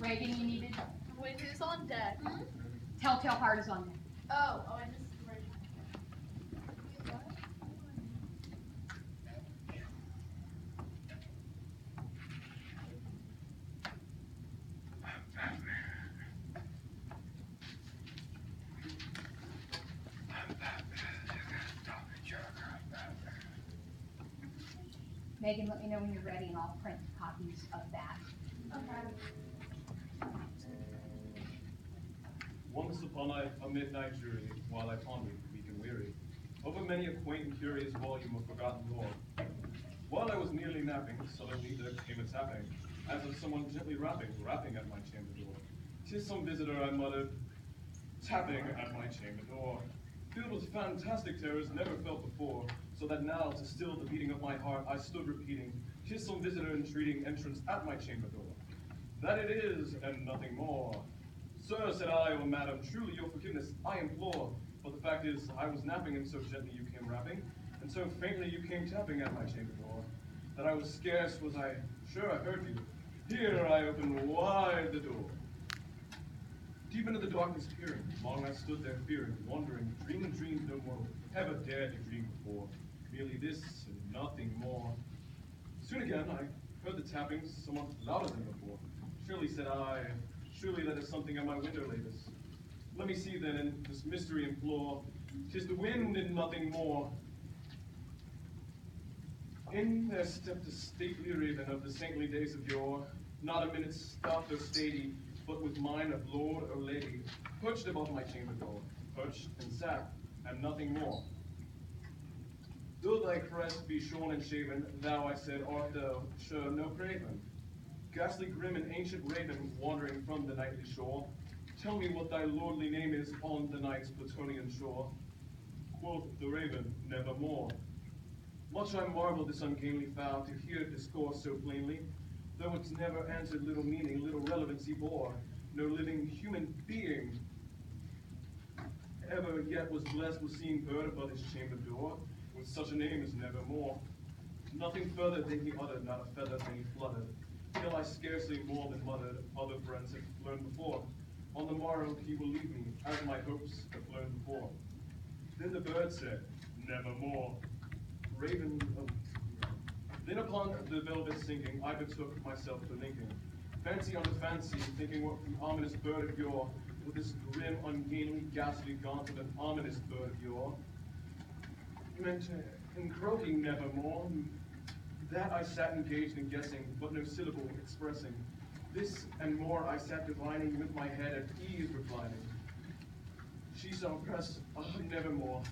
Reagan, you needed? Wait, who's on deck? Telltale Heart is on deck. Oh, I just read. Megan, let me know when you're ready and I'll print copies of that. Okay. Once upon a midnight jury, while I pondered, weak and weary, over many a quaint and curious volume of forgotten lore. While I was nearly napping, suddenly there came a tapping, as of someone gently rapping at my chamber door. "'Tis some visitor," I muttered, tapping at my chamber door. Filled with fantastic terrors never felt before, so that now, to still the beating of my heart, I stood repeating, "'Tis some visitor entreating entrance at my chamber door. That it is, and nothing more." "Sir," said I, "or madam, truly your forgiveness I implore. But the fact is, I was napping, and so gently you came rapping, and so faintly you came tapping at my chamber door, that I was scarce was I sure I heard you. Here I opened wide the door. Deep into the darkness peering, long I stood there fearing, wondering, dreaming dreams no mortal ever dared to dream before. Merely this and nothing more. Soon again I heard the tappings somewhat louder than before. "Surely," said I, "surely that is something at my window latest. Let me see then, and this mystery implore. 'Tis the wind and nothing more." In there stepped a stately raven of the saintly days of yore, not a minute stopped or stady, but with mine of lord or lady, perched above my chamber door, perched and sat, and nothing more. "Though thy crest be shorn and shaven, thou," I said, "art thou sure no craven? Ghastly grim and ancient raven, wandering from the nightly shore, tell me what thy lordly name is on the night's Plutonian shore." Quoth the raven, "Nevermore." Much I marveled this ungainly fowl to hear it discourse so plainly, though it's never answered little meaning, little relevancy bore. No living human being ever yet was blessed with seeing bird above his chamber door, with such a name as Nevermore. Nothing further then he uttered, not a feather then he fluttered, till I scarcely more than muttered, other friends have learned before. On the morrow he will leave me, as my hopes have learned before. Then the bird said, "Nevermore." Raven, Then upon the velvet sinking, I betook myself to thinking. Fancy unto fancy, thinking what the ominous bird of yore, with this grim, ungainly, ghastly gauntlet, an ominous bird of yore, meant in croaking "Nevermore." That I sat engaged in guessing, but no syllable expressing. This and more I sat divining, with my head at ease reclining. She shall press, nevermore.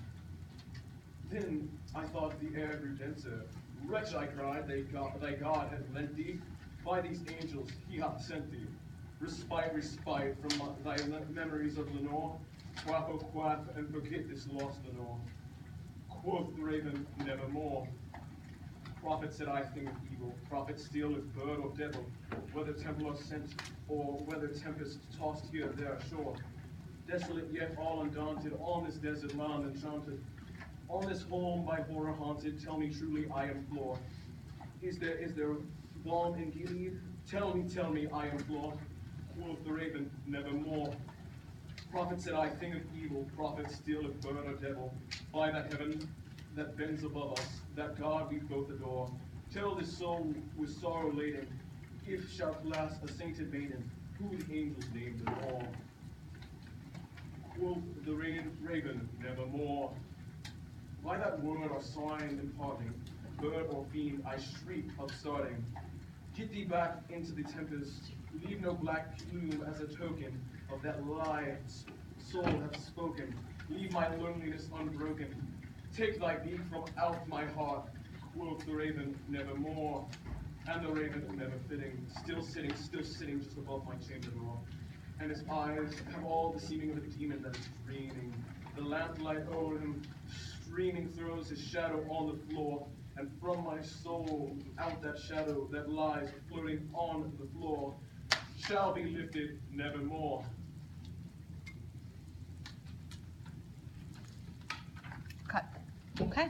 Then I thought the air grew denser. "Wretch," I cried, thy God hath lent thee. By these angels he hath sent thee. Respite, respite from thy memories of Lenore. Quaff, oh quaff, and forget this lost Lenore. Quoth the raven, "Nevermore." "Prophet," said I, "thing of evil, prophet still, if bird or devil, whether Templar sent, or whether tempest tossed here, there ashore. Desolate yet all undaunted, on this desert land enchanted, on this home by horror haunted, tell me truly, I implore. Is there balm in Gilead? Tell me, I implore." Quoth the raven, "Nevermore." "Prophet," said I, "thing of evil, prophet still, if bird or devil, by that heaven that bends above us, that God we both adore, tell this soul with sorrow laden, if shalt last a sainted maiden, who the angels named and all." Quoth the raven, "Nevermore." By that word or sign imparting, bird or fiend, I shriek, upstarting. "Get thee back into the tempest, leave no black plume as a token of that lie soul hath spoken. Leave my loneliness unbroken. Take thy beak from out my heart." Quoth the raven, "Nevermore." And the raven, never fitting, still sitting just above my chamber door. And his eyes have all the seeming of a demon that is dreaming. The lamplight o'er him streaming throws his shadow on the floor, and from my soul out that shadow that lies floating on the floor shall be lifted nevermore. Cut. Okay.